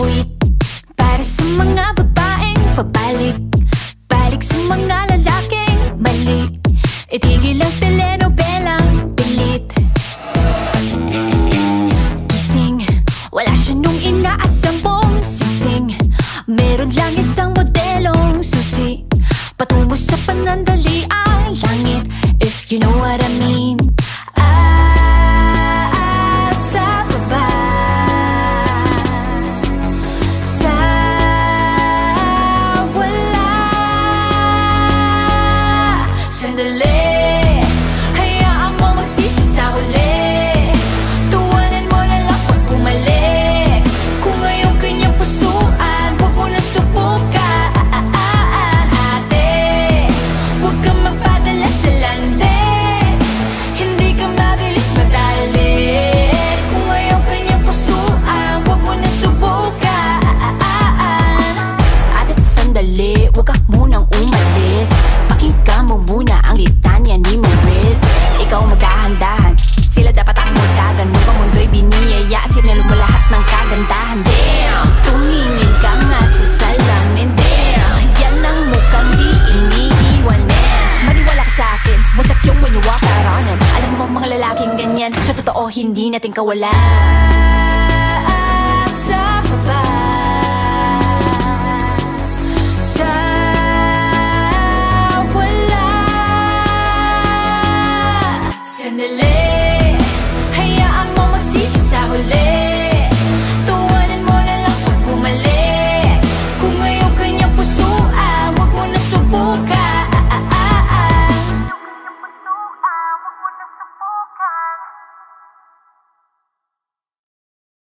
Awit para sa mga babaeng pabalik-balik sa mga lalaking mali. Itigil ang telenobelang pilit. Gising, wala siya nung inaasam pong singsing. Meron lang isang modelong susi patungo sa panandaliang langit, if you know what I mean. Sa baba, sa wala. Sandali, hayaan mo magsisi sa huli. Tuwanan mo na lang pag bumalik. Kung ngayon kanyang pusuan, huwag mo na subukan. Ate, huwag kang magpadala sa lande. Hindi ka mabilis madali. Kung ngayon kanyang pusuan, huwag mo na subukan. Ate, sandali, huwag ka munang umalis. Pakinggan mo muna ang litanya ni Maris. Ikaw magdahan-dahan, sila dapat ang magdagan. Mukhang mundo'y biniyaya, sinalo mo lahat ng kagandahan. Damn, tumingin ka nga sa salamin. Damn, yan ang mukhang di iniiwan. Maniwala ka sa akin, wasak yung when you walk around. Alam mo mga lalaking ganyan, sa totoo hindi natin kawalan.